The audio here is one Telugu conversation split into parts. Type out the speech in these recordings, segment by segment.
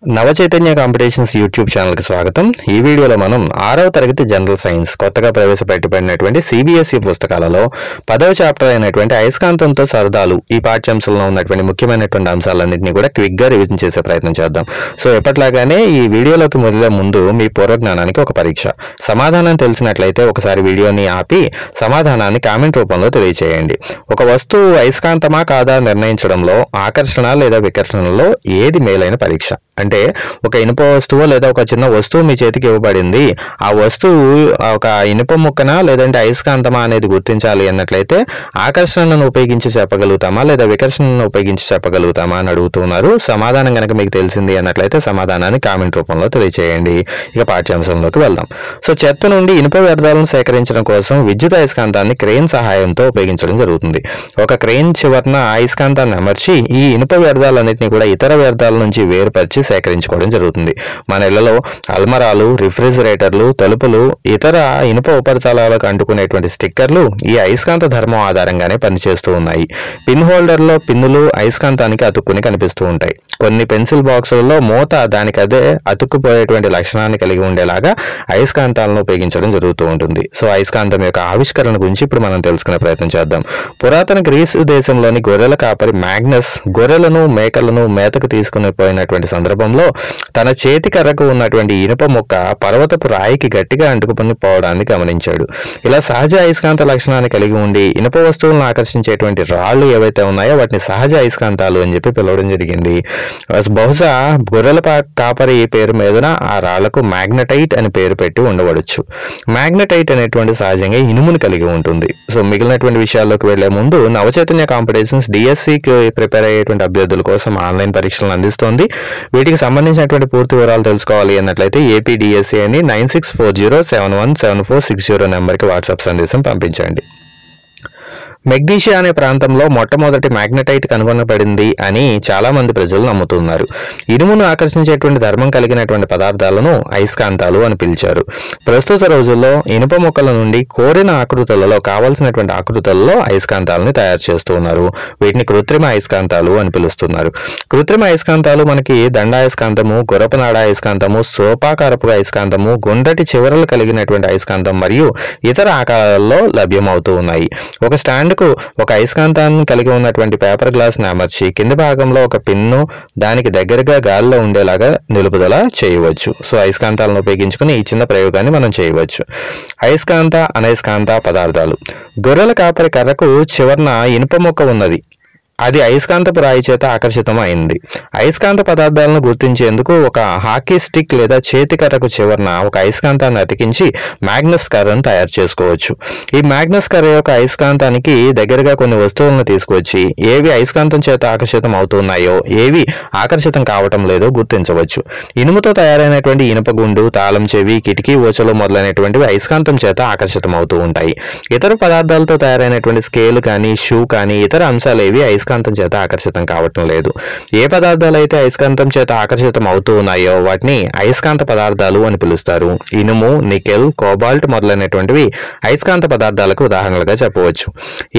నవచైతన్య కాంపిటీషన్స్ యూట్యూబ్ ఛానల్కి స్వాగతం. ఈ వీడియోలో మనం 6వ తరగతి జనరల్ సైన్స్ కొత్తగా ప్రవేశపెట్టబడినటువంటి సిబిఎస్ఈ పుస్తకాలలో 10వ చాప్టర్ అయినటువంటి అయస్కాంతంతో సరదాలు ఈ పాఠ్యాంశంలో ఉన్నటువంటి ముఖ్యమైనటువంటి అంశాలన్నింటినీ కూడా క్విక్గా రివిజన్ చేసే ప్రయత్నం చేద్దాం. సో ఎప్పట్లాగానే ఈ వీడియోలోకి మొదలే ముందు మీ పూర్వజ్ఞానానికి ఒక పరీక్ష. సమాధానం తెలిసినట్లయితే ఒకసారి వీడియోని ఆపి సమాధానాన్ని కామెంట్ రూపంలో తెలియజేయండి. ఒక వస్తువు అయస్కాంతమా కాదా నిర్ణయించడంలో ఆకర్షణ లేదా వికర్షణలో ఏది మేలైన పరీక్ష? అంటే ఒక ఇనుప వస్తువు లేదా ఒక చిన్న వస్తువు మీ చేతికి ఇవ్వబడింది. ఆ వస్తువు ఒక ఇనుప ముక్కన లేదంటే అయస్కాంతమా అనేది గుర్తించాలి అన్నట్లయితే ఆకర్షణను ఉపయోగించి చెప్పగలుగుతామా లేదా వికర్షణను ఉపయోగించి చెప్పగలుగుతామా అని అడుగుతున్నారు. సమాధానం కనుక మీకు తెలిసింది అన్నట్లయితే సమాధానాన్ని కామెంట్ రూపంలో తెలియజేయండి. ఇక పాఠ్యాంశంలోకి వెళ్దాం. సో చెత్త నుండి ఇనుప వ్యర్థాలను సేకరించడం కోసం విద్యుత్ అయస్కాంతాన్ని క్రెయిన్ సహాయంతో ఉపయోగించడం జరుగుతుంది. ఒక క్రెయిన్ చివరన అయస్కాంతాన్ని అమర్చి ఈ ఇనుప వ్యర్థాలన్నింటినీ కూడా ఇతర వ్యర్థాల నుంచి వేరుపరిచి సేకరించుకోవడం జరుగుతుంది. మన ఇళ్లలో అల్మరాలు, రిఫ్రిజిరేటర్లు, తలుపులు, ఇతర ఇనుప ఉపరితలాలకు అంటుకునేటువంటి స్టిక్కర్లు ఈ అయస్కాంత ధర్మం ఆధారంగానే పనిచేస్తూ ఉన్నాయి. పిన్ హోల్డర్లో పిన్నులు అయస్కాంతానికి అతుక్కుని కనిపిస్తూ ఉంటాయి. కొన్ని పెన్సిల్ బాక్సులలో మూత దానికి అదే అతుక్కుపోయేటువంటి లక్షణాన్ని కలిగి ఉండేలాగా అయస్కాంతాలను ఉపయోగించడం జరుగుతూ ఉంటుంది. సో అయస్కాంతం యొక్క ఆవిష్కరణ గురించి ఇప్పుడు మనం తెలుసుకునే ప్రయత్నం చేద్దాం. పురాతన గ్రీసు దేశంలోని గొర్రెల కాపరి మ్యాగ్నస్ గొర్రెలను మేకలను మేతకు తీసుకుని పోయినటువంటి సందర్భంలో తన చేతి కర్రకు ఉన్నటువంటి ఇనుప ముక్క పర్వతపు రాయికి గట్టిగా అంటుకుని పోవడాన్ని గమనించాడు. ఇలా సహజ అయస్కాంత లక్షణాన్ని కలిగి ఉండి ఇనుప వస్తువులను ఆకర్షించేటువంటి రాళ్లు ఏవైతే ఉన్నాయో వాటిని సహజ అయస్కాంతాలు అని చెప్పి పిలవడం జరిగింది. బహుశా గొర్రెల కాపరి పేరు మీదన ఆ రాళ్లకు మ్యాగ్నటైట్ అని పేరు పెట్టి ఉండవచ్చు. మ్యాగ్నటైట్ అనేటువంటి సహజంగా ఇనుమును కలిగి ఉంటుంది. సో మిగిలినటువంటి విషయాల్లోకి వెళ్లే ముందు నవచైతన్య కాంపిటీషన్స్ డిఎస్సికి ప్రిపేర్ అయ్యేటువంటి అభ్యర్థుల కోసం ఆన్లైన్ పరీక్షలను అందిస్తోంది. వీటికి సంబంధించినటువంటి పూర్తి వివరాలు తెలుసుకోవాలి అన్నట్లయితే ఏపీడిఎస్సి అని 9640717460 నెంబర్కి వాట్సాప్ సందేశం పంపించండి. మెగ్నీషియా అనే ప్రాంతంలో మొట్టమొదటి మ్యాగ్నటైట్ కనుగొనబడింది అని చాలా మంది ప్రజలు నమ్ముతున్నారు. ఇనుమును ఆకర్షించేటువంటి ధర్మం కలిగినటువంటి పదార్థాలను అయస్కాంతాలు అని పిలిచారు. ప్రస్తుత రోజుల్లో ఇనుప మొక్కల నుండి కోరిన ఆకృతులలో కావలసినటువంటి ఆకృతులలో అయస్కాంతాలను తయారు చేస్తూ ఉన్నారు. వీటిని కృత్రిమ అయస్కాంతాలు అని పిలుస్తున్నారు. కృత్రిమ అయస్కాంతాలు మనకి దండాయస్కాంతము, గుర్రపనాడ అయస్కాంతము, స్థూపాకారపు అయస్కాంతము, గుండ్రటి చివరలు కలిగినటువంటి అయస్కాంతం మరియు ఇతర ఆకారాలలో లభ్యమవుతూ ఉన్నాయి. ఒక స్టాండ్ ఒక అయస్కాంతాన్ని కలిగి ఉన్నటువంటి పేపర్ గ్లాస్ ని అమర్చి కింది భాగంలో ఒక పిన్ను దానికి దగ్గరగా గాలిలో ఉండేలాగా నిలుపుదల చేయవచ్చు. సో అయస్కాంతాలను ఉపయోగించుకుని ఈ చిన్న ప్రయోగాన్ని మనం చేయవచ్చు. అయస్కాంత అనయస్కాంత పదార్థాలు. గొర్రెల కాపరి కర్రకు చివరన ఇనుప మొక్క ఉన్నది. అది అయస్కాంతపు రాయి చేత ఆకర్షితం అయింది. అయస్కాంత పదార్థాలను గుర్తించేందుకు ఒక హాకీ స్టిక్ లేదా చేతి కర్రకు చివరన ఒక అయస్కాంతాన్ని అతికించి మ్యాగ్నస్ కర్రను తయారు చేసుకోవచ్చు. ఈ మ్యాగ్నస్ కర్ర యొక్క అయస్కాంతానికి దగ్గరగా కొన్ని వస్తువులను తీసుకువచ్చి ఏవి అయస్కాంతం చేత ఆకర్షితం అవుతున్నాయో ఏవి ఆకర్షితం కావటం లేదో గుర్తించవచ్చు. ఇనుముతో తయారైనటువంటి ఇనుప గుండు, తాళం చెవి, కిటికీ ఊచలు మొదలైనటువంటివి అయస్కాంతం చేత ఆకర్షితం అవుతూ ఉంటాయి. ఇతర పదార్థాలతో తయారైనటువంటి స్కేల్ కానీ షూ కానీ ఇతర అంశాలు ఏవి అయస్కాంతం చేత ఆకర్షితం కావటం లేదు. ఏ పదార్థాలు అయితే అయస్కాంతం చేత ఆకర్షితం అవుతూ ఉన్నాయో వాటిని అయస్కాంత పదార్థాలు అని పిలుస్తారు. ఇనుము, నికెల్, కోబాల్ట్ మొదలైనటువంటివి అయస్కాంత పదార్థాలకు ఉదాహరణలుగా చెప్పవచ్చు.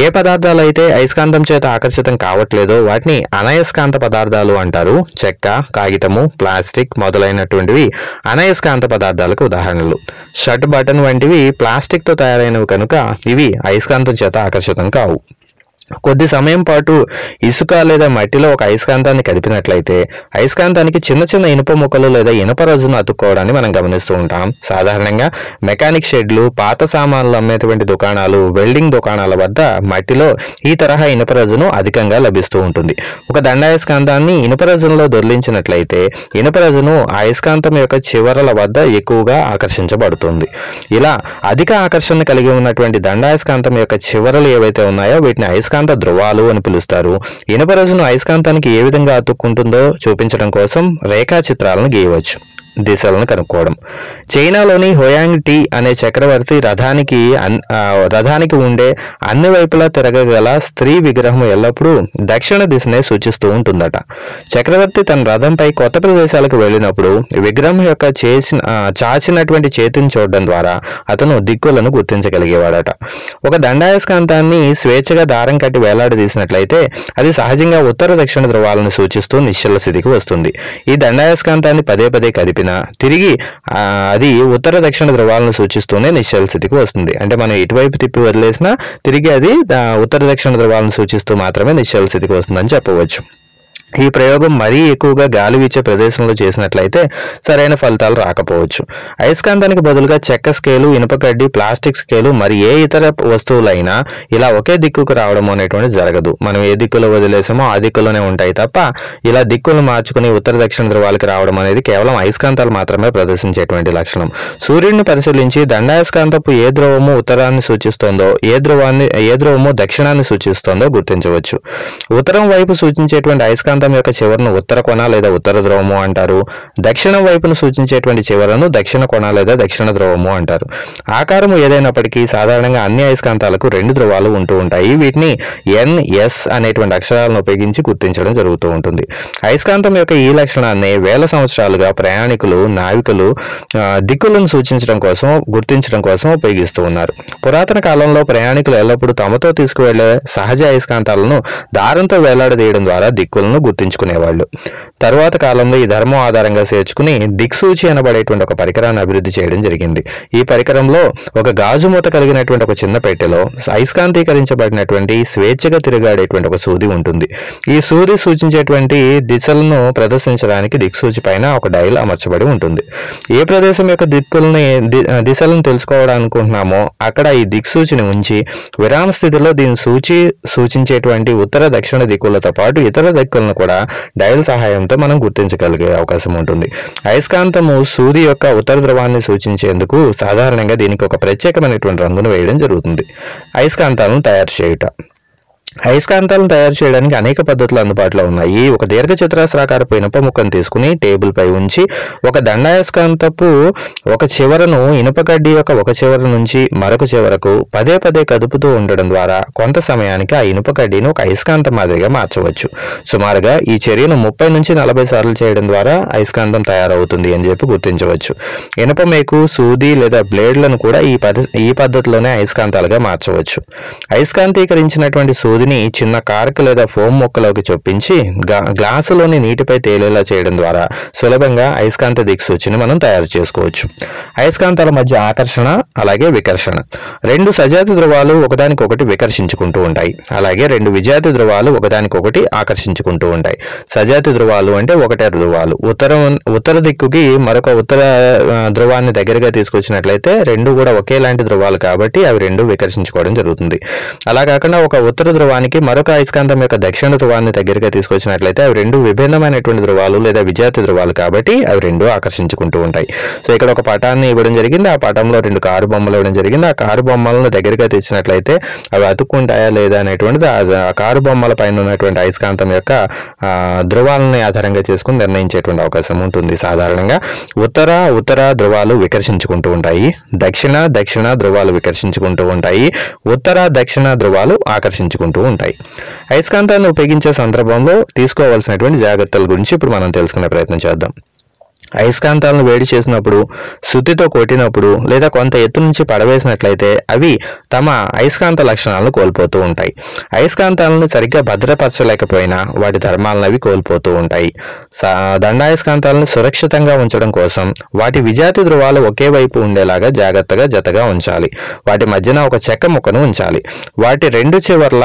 ఏ పదార్థాలు అయితే అయస్కాంతం చేత ఆకర్షితం కావట్లేదో వాటిని అనయస్కాంత పదార్థాలు అంటారు. చెక్క, కాగితము, ప్లాస్టిక్ మొదలైనటువంటివి అనయస్కాంత పదార్థాలకు ఉదాహరణలు. షర్ట్ బటన్ వంటివి ప్లాస్టిక్ తో తయారైనవి కనుక ఇవి అయస్కాంతం చేత ఆకర్షితం కావు. కొద్ది సమయం పాటు ఇసుక లేదా మట్టిలో ఒక అయస్కాంతాన్ని కదిపినట్లయితే అయస్కాంతానికి చిన్న చిన్న ఇనుప ముక్కలు లేదా ఇనుప రజ్జును అతుక్కోవడాన్ని మనం గమనిస్తూ ఉంటాం. సాధారణంగా మెకానిక్ షెడ్లు, పాత సామాన్లు అమ్మేటువంటి దుకాణాలు, వెల్డింగ్ దుకాణాల వద్ద మట్టిలో ఈ తరహా ఇనుప రజ్జును అధికంగా లభిస్తూ ఉంటుంది. ఒక దండాయస్కాంతాన్ని ఇనుప రజ్జులో దొర్లించినట్లయితే ఇనుప రజ్జును అయస్కాంతం యొక్క చివరల వద్ద ఎక్కువగా ఆకర్షించబడుతుంది. ఇలా అధిక ఆకర్షణ కలిగి ఉన్నటువంటి దండాయస్కాంతం యొక్క చివరలు ఏవైతే ఉన్నాయో వీటిని అయస్కాంత ధ్రువాలు అని పిలుస్తారు. ఇనుప రజ్జును అయస్కాంతానికి ఏ విధంగా అతుక్కుంటుందో చూపించడం కోసం రేఖాచిత్రాలను గీయవచ్చు. దిశలను కనుక్కోవడం. చైనాలోని హోయాంగ్ టీ అనే చక్రవర్తి రథానికి ఉండే అన్ని వైపులా తిరగగల స్త్రీ విగ్రహం ఎల్లప్పుడూ దక్షిణ దిశనే సూచిస్తూ ఉంటుందట. చక్రవర్తి తన రథంపై కొత్త ప్రదేశాలకు వెళ్ళినప్పుడు విగ్రహం యొక్క చాచినటువంటి చేతిని చూడడం ద్వారా అతను దిక్కులను గుర్తించగలిగేవాడట. ఒక దండాయస్కాంతాన్ని స్వేచ్ఛగా దారం కట్టి వేలాడదీసినట్లయితే అది సహజంగా ఉత్తర దక్షిణ ధ్రువాలను సూచిస్తూ నిశ్చల స్థితికి వస్తుంది. ఈ దండాయస్కాంతాన్ని పదే పదే కదిపినా తిరిగి అది ఉత్తర దక్షిణ ధ్రువాలను సూచిస్తూనే నిశ్చల స్థితికి వస్తుంది. అంటే మనం ఇటువైపు తిప్పి వదిలేసినా తిరిగి అది ఉత్తర దక్షిణ ధ్రువాలను సూచిస్తూ మాత్రమే నిశ్చల స్థితికి వస్తుందని చెప్పవచ్చు. ఈ ప్రయోగం మరీ ఎక్కువగా గాలి వీచే ప్రదేశంలో చేసినట్లయితే సరైన ఫలితాలు రాకపోవచ్చు. అయస్కాంతానికి బదులుగా చెక్క స్కేలు, ఇనుప కడ్డీ, ప్లాస్టిక్ స్కేలు మరి ఏ ఇతర వస్తువులైనా ఇలా ఒకే దిక్కుకు రావడం అనేటువంటి జరగదు. మనం ఏ దిక్కులో వదిలేసామో ఆ దిక్కులోనే ఉంటాయి తప్ప ఇలా దిక్కులను మార్చుకుని ఉత్తర దక్షిణ ధ్రువాలకి రావడం అనేది కేవలం అయస్కాంతాలు మాత్రమే ప్రదర్శించేటువంటి లక్షణం. సూర్యుడిని పరిశీలించి దండాయస్కాంతపు ఏ ధ్రువము ఉత్తరాన్ని సూచిస్తోందో ఏ ధ్రువము దక్షిణాన్ని సూచిస్తోందో గుర్తించవచ్చు. ఉత్తరం వైపు సూచించేటువంటి అయస్కాంతం యొక్క చివరను ఉత్తర కొన లేదా ఉత్తర ధ్రువము అంటారు. దక్షిణం వైపును సూచించేటువంటి చివరను దక్షిణ కొన లేదా దక్షిణ ధ్రువము అంటారు. ఆకారము ఏదైనప్పటికీ సాధారణంగా అన్ని అయస్కాంతాలకు 2 ధ్రువాలు ఉంటూ ఉంటాయి. వీటిని NS అనేటువంటి అక్షరాలను ఉపయోగించి గుర్తించడం జరుగుతూ ఉంటుంది. అయస్కాంతం యొక్క ఈ లక్షణాన్ని వేల సంవత్సరాలుగా ప్రయాణికులు, నావికులు దిక్కులను గుర్తించడం కోసం ఉపయోగిస్తూ ఉన్నారు. పురాతన కాలంలో ప్రయాణికులు ఎల్లప్పుడూ తమతో తీసుకువెళ్లే సహజ అయస్కాంతాలను దారంతో వేలాడదీయడం ద్వారా దిక్కులను గుర్తించుకునేవాళ్ళు. తరువాత కాలంలో ఈ ధర్మం ఆధారంగా చేర్చుకుని దిక్సూచి అనబడేటువంటి ఒక పరికరాన్ని అభివృద్ధి చేయడం జరిగింది. ఈ పరికరంలో ఒక గాజు మూత కలిగినటువంటి ఒక చిన్న పెట్టెలో అయస్కాంతీకరించబడినటువంటి స్వేచ్ఛగా తిరగాడేటువంటి ఒక సూది ఉంటుంది. ఈ సూది సూచించేటువంటి దిశలను ప్రదర్శించడానికి దిక్సూచి పైన ఒక డైల్ అమర్చబడి ఉంటుంది. ఏ ప్రదేశం యొక్క దిశలను తెలుసుకోవాలనుకుంటున్నామో అక్కడ ఈ దిక్సూచిని ఉంచి విరామ స్థితిలో దీని సూచించేటువంటి ఉత్తర దక్షిణ దిక్కులతో పాటు ఇతర దిక్కులను కూడా డయల్ సహాయంతో మనం గుర్తించగలిగే అవకాశం ఉంటుంది. అయస్కాంతము సూది యొక్క ఉత్తర ధ్రువాన్ని సూచించేందుకు సాధారణంగా దీనికి ఒక ప్రత్యేకమైనటువంటి రంగును వేయడం జరుగుతుంది. అయస్కాంతాలను తయారు చేయుట. అయస్కాంతాలను తయారు చేయడానికి అనేక పద్ధతులు అందుబాటులో ఉన్నాయి. ఒక దీర్ఘచతురస్రాకారపు ఇనుప ముక్కను తీసుకుని టేబుల్ పై ఉంచి ఒక దండాయస్కాంతపు ఒక చివరను ఇనుప కడ్డీ యొక్క ఒక చివర నుంచి మరొక చివరకు పదే పదే కదుపుతూ ఉండడం ద్వారా కొంత సమయానికి ఆ ఇనుప కడ్డీని ఒక అయస్కాంతం మాదిరిగా మార్చవచ్చు. సుమారుగా ఈ చర్యను 30 నుంచి 40 సార్లు చేయడం ద్వారా అయస్కాంతం తయారవుతుంది అని చెప్పి గుర్తించవచ్చు. ఇనుప మేకు, సూది లేదా బ్లేడ్లను కూడా ఈ పద్ధతిలోనే అయస్కాంతాలుగా మార్చవచ్చు. అయస్కాంతీకరించినటువంటి సూది చిన్న కార్క్ లేదా ఫోమ్ మొక్కలోకి చొప్పించి గ్లాసులోని నీటిపై తేలేలా చేయడం ద్వారా సులభంగా అయస్కాంత దిక్సూచిని మనం తయారు చేసుకోవచ్చు. అయస్కాంతాల మధ్య ఆకర్షణ అలాగే వికర్షణ. 2 సజాతి ధ్రువాలు ఒకదానికొకటి వికర్షించుకుంటూ ఉంటాయి. అలాగే 2 విజాతి ధ్రువాలు ఒకదానికొకటి ఆకర్షించుకుంటూ ఉంటాయి. సజాతి ధ్రువాలు అంటే ఒకటే ధ్రువాలు. ఉత్తర దిక్కుకి మరొక ఉత్తర ధ్రువాన్ని దగ్గరగా తీసుకొచ్చినట్లయితే 2 కూడా ఒకేలాంటి ధ్రువాలు కాబట్టి అవి 2 వికర్షించుకోవడం జరుగుతుంది. అలా కాకుండా ఒక ఉత్తర ధ్రువానికి మరొక అయస్కాంతం యొక్క దక్షిణ ధ్రువాన్ని దగ్గరగా తీసుకొచ్చినట్లయితే అవి 2 విభిన్నమైనటువంటి ధ్రువాలు లేదా విజాతి ధ్రువాలు కాబట్టి అవి 2 ఆకర్షించుకుంటూ ఉంటాయి. సో ఇక్కడ ఒక పటాన్ని ఇవ్వడం జరిగింది. ఆ పటంలో 2 కారు బొమ్మలు ఇవ్వడం జరిగింది. ఆ కారు బొమ్మలను దగ్గరగా తెచ్చినట్లయితే అవి అతుక్కుంటాయా లేదా అనేటువంటిది ఆ కారు బొమ్మల పైన ఉన్నటువంటి అయస్కాంతం యొక్క ధ్రువాలని ఆధారంగా చేసుకుని నిర్ణయించేటువంటి అవకాశం ఉంటుంది. సాధారణంగా ఉత్తర ధ్రువాలు వికర్షించుకుంటూ ఉంటాయి. దక్షిణ ధ్రువాలు వికర్షించుకుంటూ ఉంటాయి. ఉత్తర దక్షిణ ధ్రువాలు ఆకర్షించుకుంటూ ఉంటాయి. అయస్కాంతాన్ని ఉపయోగించే సందర్భంలో తీసుకోవాల్సినటువంటి జాగ్రత్తల గురించి ఇప్పుడు మనం తెలుసుకునే ప్రయత్నం చేద్దాం. అయస్కాంతాలను వేడి చేసినప్పుడు, సుత్తితో కొట్టినప్పుడు లేదా కొంత ఎత్తు నుంచి పడవేసినట్లయితే అవి తమ అయస్కాంత లక్షణాలను కోల్పోతూ ఉంటాయి. అయస్కాంతాలను సరిగ్గా భద్రపరచలేకపోయినా వాటి ధర్మాలను అవి కోల్పోతూ ఉంటాయి. దండాయస్కాంతాలను సురక్షితంగా ఉంచడం కోసం వాటి విజాతి ధ్రువాలు ఒకే వైపు ఉండేలాగా జాగ్రత్తగా జతగా ఉంచాలి. వాటి మధ్యన ఒక చెక్క ముక్కను ఉంచాలి. వాటి 2 చివర్ల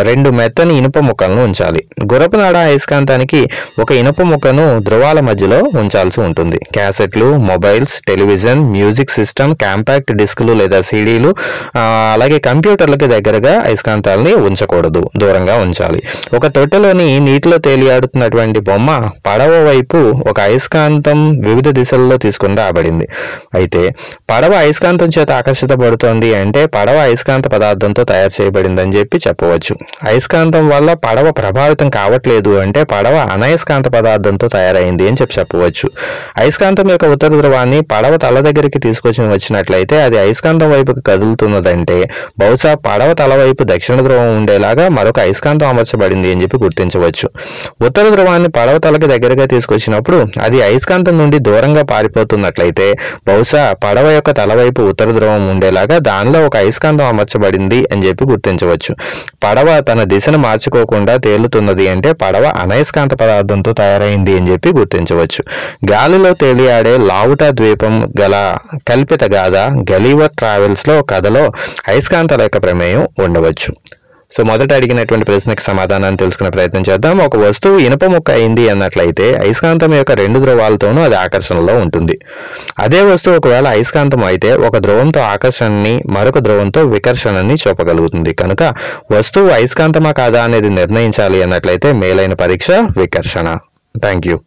రెండు మెత్తని ఇనుప ముక్కలను ఉంచాలి. గుర్రపు నాడ అయస్కాంతానికి ఒక ఇనుప ముక్కను ధ్రువాల మధ్యలో ఉంచాల్సి ఉంటుంది. క్యాసెట్లు, mobiles, television, music system, compact డిస్కులు లేదా సీడీలు అలాగే కంప్యూటర్లకి దగ్గరగా అయస్కాంతాలని ఉంచకూడదు, దూరంగా ఉంచాలి. ఒక తొట్టెలోని నీటిలో తేలియాడుతున్నటువంటి బొమ్మ పడవ వైపు ఒక అయస్కాంతం వివిధ దిశల్లో తీసుకుని రాబడింది. అయితే పడవ అయస్కాంతం చేత ఆకర్షితపడుతోంది అంటే పడవ అయస్కాంత పదార్థంతో తయారు చేయబడిందని చెప్పి చెప్పవచ్చు. గుర్తించవచ్చు. అయస్కాంతం వల్ల పడవ ప్రభావితం కావట్లేదు అంటే పడవ అనయస్కాంత పదార్థంతో తయారైంది అని చెప్పవచ్చు. అయస్కాంతం యొక్క ఉత్తర ధ్రువాన్ని పడవ తల దగ్గరికి వచ్చినట్లయితే అది అయస్కాంతం వైపుకి కదులుతున్నదంటే బహుశా పడవ తల వైపు దక్షిణ ధ్రువం ఉండేలాగా మరొక అయస్కాంతం అమర్చబడింది అని చెప్పి గుర్తించవచ్చు. ఉత్తర ధ్రువాన్ని పడవ తలకి దగ్గరగా తీసుకొచ్చినప్పుడు అది అయస్కాంతం నుండి దూరంగా పారిపోతున్నట్లయితే బహుశా పడవ యొక్క తల వైపు ఉత్తర ధ్రువం ఉండేలాగా దానిలో ఒక అయస్కాంతం అమర్చబడింది అని చెప్పి గుర్తించవచ్చు. పడవ తన దిశను మార్చుకోకుండా తేలుతున్నది అంటే పడవ అనయస్కాంత పదార్థంతో తయారైంది అని చెప్పి గుర్తించవచ్చు. గాలిలో తేలియాడే లావుటా ద్వీపం గల కల్పిత గాథ గలీవర్ ట్రావెల్స్ లో కథలో అయస్కాంతాల యొక్క ప్రమేయం ఉండవచ్చు. సో మొదట అడిగినటువంటి ప్రశ్నకు సమాధానాన్ని తెలుసుకునే ప్రయత్నం చేద్దాం. ఒక వస్తువు ఇనుప ముక్క అయింది అన్నట్లయితే అయస్కాంతం యొక్క 2 ధ్రువాలతోనూ అది ఆకర్షణలో ఉంటుంది. అదే వస్తువు ఒకవేళ అయస్కాంతం అయితే ఒక ధ్రువంతో ఆకర్షణని మరొక ధ్రువంతో వికర్షణని చూపగలుగుతుంది. కనుక వస్తువు అయస్కాంతమా కాదా అనేది నిర్ణయించాలి అన్నట్లయితే మేలైన పరీక్ష వికర్షణ. Thank you.